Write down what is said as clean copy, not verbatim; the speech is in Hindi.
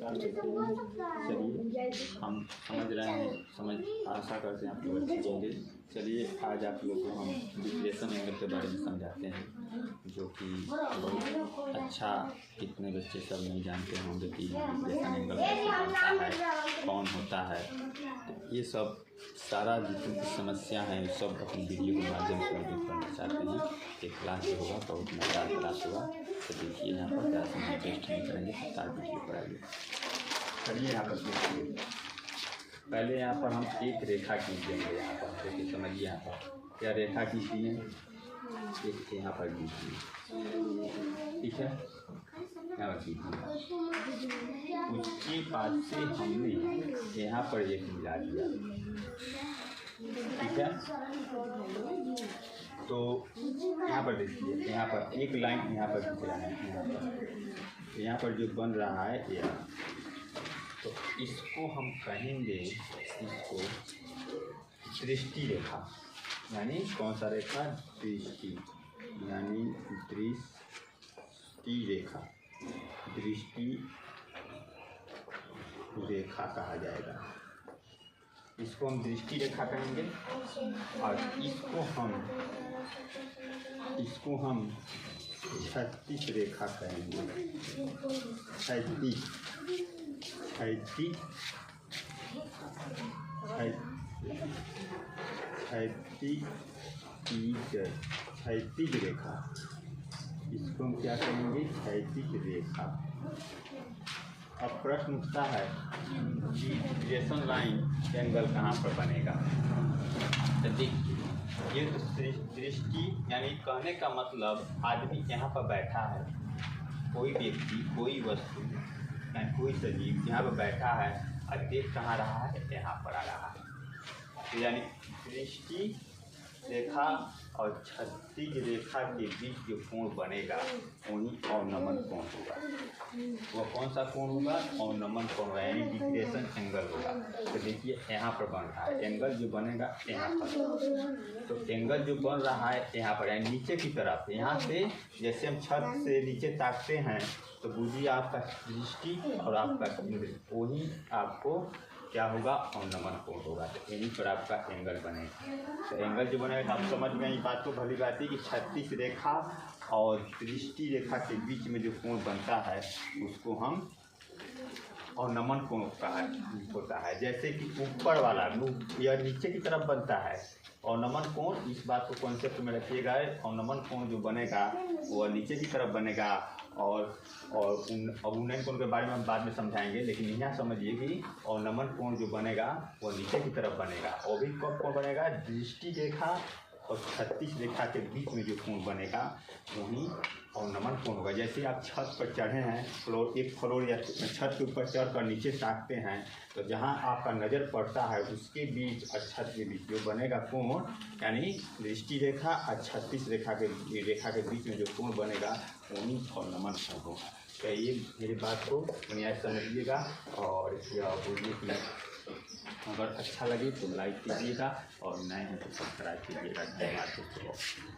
नमस्कार करते हैं। चलिए हम समझ रहे हैं, आशा करते हैं आप लोग अच्छे होंगे। चलिए आज आप लोग को हम डिप्रेशन एंगल के बारे में समझाते हैं, जो कि बहुत अच्छा कितने बच्चे सब नहीं जानते होंगे कि डिप्रेशन एंगल कैसे बनता है, कौन होता है। तो ये सब सारा जितनी समस्या है सब अपनी वीडियो के माध्यम से दूर करना चाहते हैं। एक क्लास जो होगा बहुत मज़ेदार क्लास होगा। तो देखिए यहाँ पर क्लास में टेस्ट नहीं करेंगे, सार वीडियो पर आइए। चलिए यहाँ पर देखिए, पहले यहाँ पर हम एक रेखा खींच देंगे। यहाँ पर देखिए, समझिए यहाँ पर क्या रेखा खींचती है, एक यहाँ पर खींचिए, ठीक है, यहाँ पर खींचिए। उसके बाद से हमने यहाँ पर एक मिला दिया, ठीक है। तो यहाँ पर देखिए, यहाँ पर एक लाइन यहाँ पर खींच रहा है, यहाँ पर जो बन रहा है यह, तो इसको हम कहेंगे, इसको दृष्टि रेखा, यानी कौन सा रेखा, दृष्टि, यानी दृष्टि रेखा, दृष्टि रेखा कहा जाएगा। इसको हम दृष्टि रेखा कहेंगे और इसको हम क्षैतिज रेखा कहेंगे। क्षैतिज रेखा, इसको हम क्या कहेंगे, क्षैतिज रेखा। अब प्रश्न उठता है कि डिप्रेशन लाइन एंगल कहाँ पर बनेगा। तो देखिए, ये तो दृष्टि, यानी कहने का मतलब आदमी यहाँ पर बैठा है, कोई व्यक्ति, कोई वस्तु या कोई सजीव यहाँ पर बैठा है और देख कहाँ रहा है, यहाँ पर आ रहा है। तो यानी दृष्टि रेखा और क्षैतिज रेखा के बीच जो कोण बनेगा वही अवनमन कोण होगा। वह कौन सा कोण होगा, अवनमन कोण होगा, यानी डिप्रेशन एंगल होगा। तो देखिए यहाँ पर बन रहा है एंगल, जो बनेगा यहाँ पर। तो एंगल जो बन रहा है यहाँ पर, यानी नीचे की तरफ, यहाँ से जैसे हम छत से नीचे ताकते हैं तो बुझिए आपका दृष्टि और आपका केंद्र, वही आपको क्या होगा, अवनमन कोण होगा। तो यहीं पर आपका एंगल बनेगा। तो एंगल जो बनेगा, आप समझ में ये बात तो भली बात है कि क्षैतिज रेखा और दृष्टि रेखा के बीच में जो कोण बनता है उसको हम अवनमन कोण होता है। जैसे कि ऊपर वाला या नीचे की तरफ बनता है अवनमन कोण, इस बात को कॉन्सेप्ट में रखिएगा। अवनमन कोण जो बनेगा वह नीचे की तरफ बनेगा और अवनमन कोण के बारे में हम बाद में समझाएंगे, लेकिन यहाँ समझिए कि अवनमन कोण जो बनेगा वह नीचे की तरफ बनेगा। और भी कब कोण बनेगा, दृष्टि रेखा और क्षैतिज रेखा के बीच में जो कोण बनेगा वही अवनमन कोण होगा। जैसे आप छत पर चढ़े हैं, एक फ्लोर या छत के ऊपर चढ़ कर नीचे ताकते हैं, तो जहाँ आपका नज़र पड़ता है उसके बीच और छत के बीच जो बनेगा कोण, यानी दृष्टि रेखा और क्षैतिज रेखा के बीच में जो कोण बनेगा वही अवनमन कोण होगा। तो ये मेरी बात को बुनियाद समझिएगा और बोलिए कि अगर अच्छा लगे तो लाइक कीजिएगा और नए हैं तो सब्सक्राइब कीजिएगा। धन्यवाद दोस्तों।